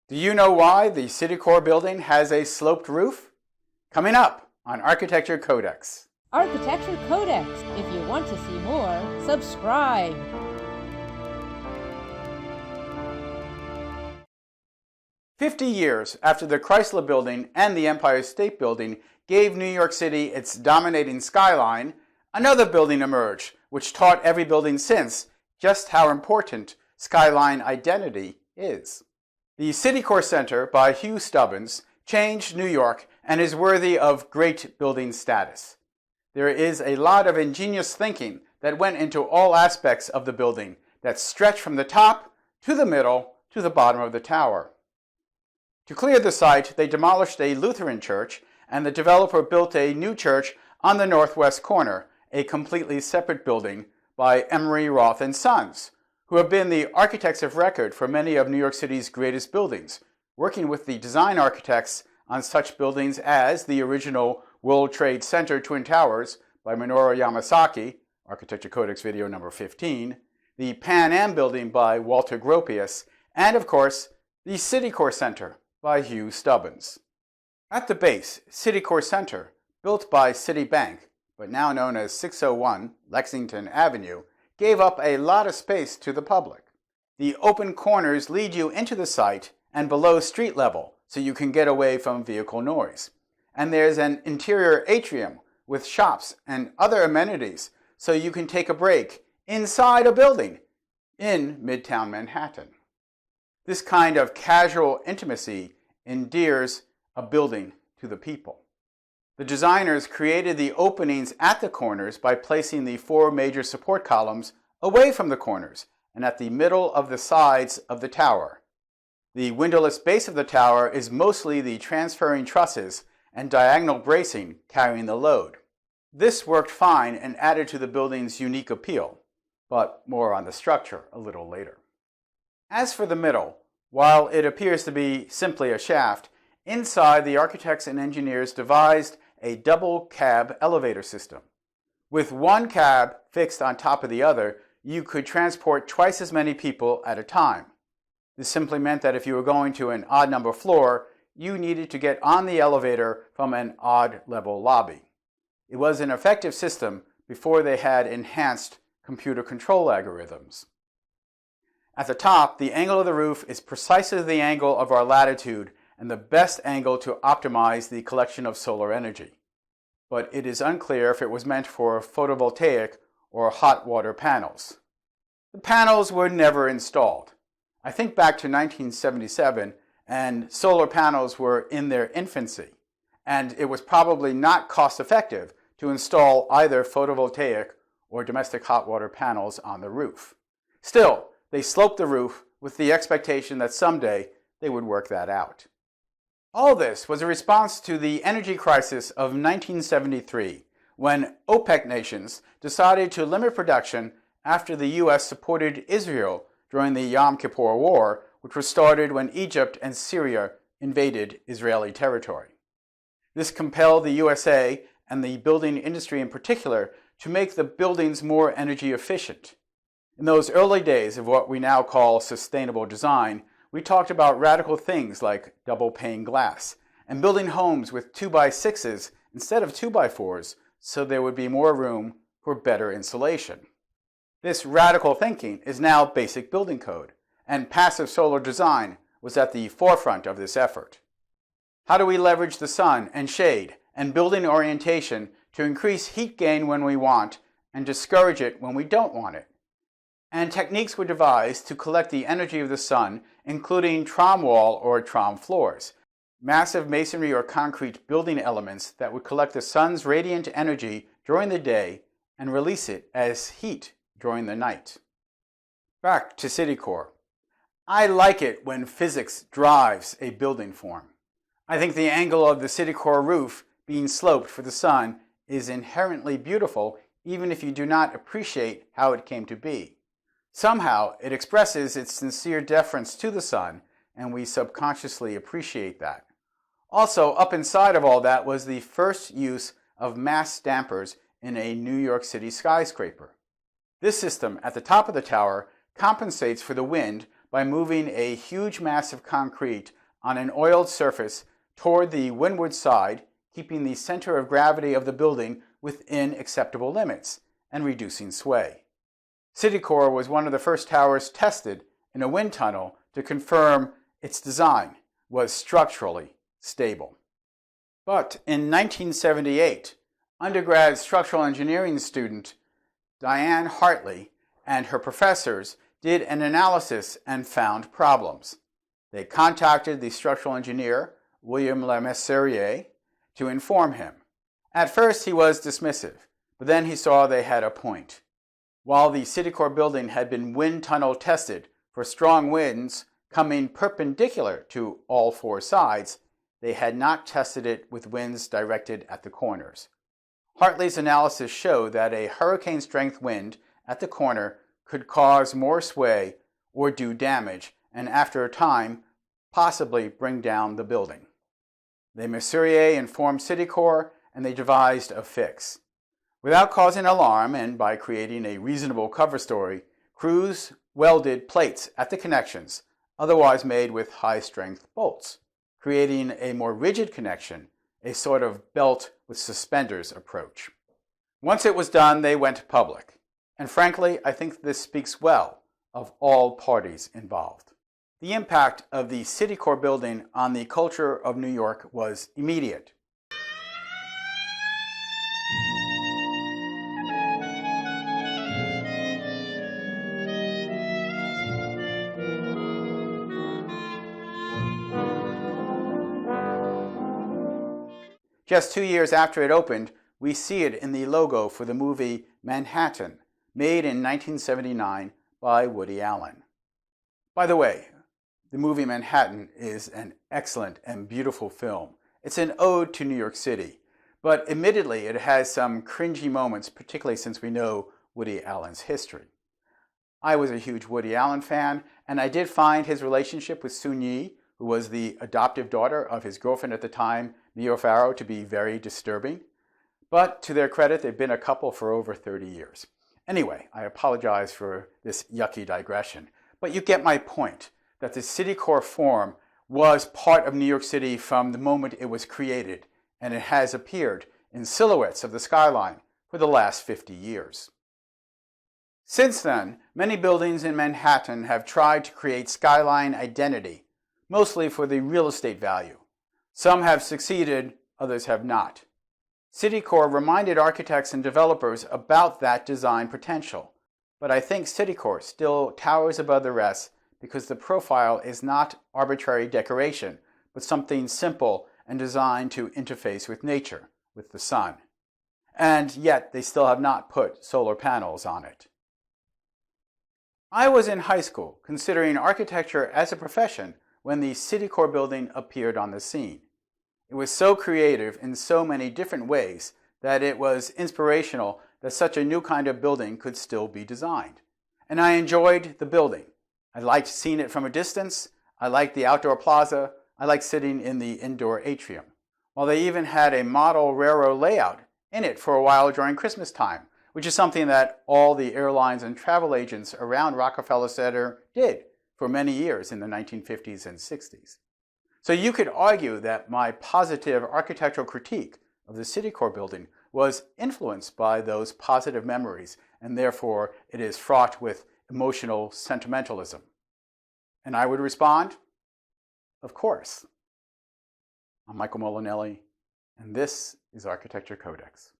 Do you know why the Citicorp building has a sloped roof? Coming up on Architecture Codex. Architecture Codex. If you want to see more, subscribe. "50 years after the Chrysler Building and the Empire State Building gave New York City its dominating skyline, another building emerged, which taught every building since just how important skyline identity is. The Citicorp Center by Hugh Stubbins changed New York and is worthy of great building status. There is a lot of ingenious thinking that went into all aspects of the building that stretch from the top to the middle to the bottom of the tower. To clear the site, they demolished a Lutheran church, and the developer built a new church on the northwest corner, a completely separate building by Emery Roth and Sons, who have been the architects of record for many of New York City's greatest buildings, working with the design architects on such buildings as the original World Trade Center Twin Towers by Minoru Yamasaki, Architecture Codex video number 15, the Pan Am Building by Walter Gropius, and of course, the Citicorp Center by Hugh Stubbins. At the base, Citicorp Center, built by Citibank, but now known as 601 Lexington Avenue, gave up a lot of space to the public. The open corners lead you into the site and below street level, so you can get away from vehicle noise. And there's an interior atrium with shops and other amenities, so you can take a break inside a building in Midtown Manhattan. This kind of casual intimacy endears a building to the people. The designers created the openings at the corners by placing the four major support columns away from the corners and at the middle of the sides of the tower. The windowless base of the tower is mostly the transferring trusses and diagonal bracing carrying the load. This worked fine and added to the building's unique appeal, but more on the structure a little later. As for the middle, while it appears to be simply a shaft, inside the architects and engineers devised a double cab elevator system. With one cab fixed on top of the other, you could transport twice as many people at a time. This simply meant that if you were going to an odd number floor, you needed to get on the elevator from an odd level lobby. It was an effective system before they had enhanced computer control algorithms. At the top, the angle of the roof is precisely the angle of our latitude and the best angle to optimize the collection of solar energy. But it is unclear if it was meant for photovoltaic or hot water panels. The panels were never installed. I think back to 1977, and solar panels were in their infancy, and it was probably not cost effective to install either photovoltaic or domestic hot water panels on the roof. Still, they sloped the roof with the expectation that someday they would work that out. All this was a response to the energy crisis of 1973, when OPEC nations decided to limit production after the U.S. supported Israel during the Yom Kippur War, which was started when Egypt and Syria invaded Israeli territory. This compelled the USA, and the building industry in particular, to make the buildings more energy efficient. In those early days of what we now call sustainable design, we talked about radical things like double pane glass and building homes with 2x6s instead of 2x4s so there would be more room for better insulation. This radical thinking is now basic building code, and passive solar design was at the forefront of this effort. How do we leverage the sun and shade and building orientation to increase heat gain when we want and discourage it when we don't want it? And techniques were devised to collect the energy of the sun, including trom wall or trom floors, massive masonry or concrete building elements that would collect the sun's radiant energy during the day and release it as heat during the night. Back to Citicorp. I like it when physics drives a building form. I think the angle of the Citicorp roof being sloped for the sun is inherently beautiful, even if you do not appreciate how it came to be. Somehow, it expresses its sincere deference to the sun, and we subconsciously appreciate that. Also, up inside of all that was the first use of mass dampers in a New York City skyscraper. This system at the top of the tower compensates for the wind by moving a huge mass of concrete on an oiled surface toward the windward side, keeping the center of gravity of the building within acceptable limits and reducing sway. Citicorp was one of the first towers tested in a wind tunnel to confirm its design was structurally stable. But in 1978, undergrad structural engineering student Diane Hartley and her professors did an analysis and found problems. They contacted the structural engineer, William Le Mesurier, to inform him. At first he was dismissive, but then he saw they had a point. While the Citicorp building had been wind tunnel tested for strong winds coming perpendicular to all four sides, they had not tested it with winds directed at the corners. Hartley's analysis showed that a hurricane-strength wind at the corner could cause more sway or do damage, and after a time, possibly bring down the building. Le Mesurier informed Citicorp, and they devised a fix. Without causing alarm and by creating a reasonable cover story, crews welded plates at the connections, otherwise made with high-strength bolts, creating a more rigid connection, a sort of belt with suspenders approach. Once it was done, they went public. And frankly, I think this speaks well of all parties involved. The impact of the Citicorp building on the culture of New York was immediate. Just 2 years after it opened, we see it in the logo for the movie Manhattan, made in 1979 by Woody Allen. By the way, the movie Manhattan is an excellent and beautiful film. It's an ode to New York City, but admittedly it has some cringy moments, particularly since we know Woody Allen's history. I was a huge Woody Allen fan, and I did find his relationship with Soon-Yi, who was the adoptive daughter of his girlfriend at the time, Mia Farrow, to be very disturbing. But to their credit, they've been a couple for over 30 years. Anyway, I apologize for this yucky digression, but you get my point, that the Citicorp form was part of New York City from the moment it was created, and it has appeared in silhouettes of the skyline for the last 50 years. Since then, many buildings in Manhattan have tried to create skyline identity, mostly for the real estate value. Some have succeeded, others have not. Citicorp reminded architects and developers about that design potential, but I think Citicorp still towers above the rest because the profile is not arbitrary decoration, but something simple and designed to interface with nature, with the sun. And yet they still have not put solar panels on it. I was in high school considering architecture as a profession when the Citicorp building appeared on the scene. It was so creative in so many different ways that it was inspirational that such a new kind of building could still be designed. And I enjoyed the building. I liked seeing it from a distance. I liked the outdoor plaza. I liked sitting in the indoor atrium. While they even had a model railroad layout in it for a while during Christmas time, which is something that all the airlines and travel agents around Rockefeller Center did for many years in the 1950s and 60s. So you could argue that my positive architectural critique of the Citicorp building was influenced by those positive memories, and therefore it is fraught with emotional sentimentalism. And I would respond, of course. I'm Michael Molinelli, and this is Architecture Codex.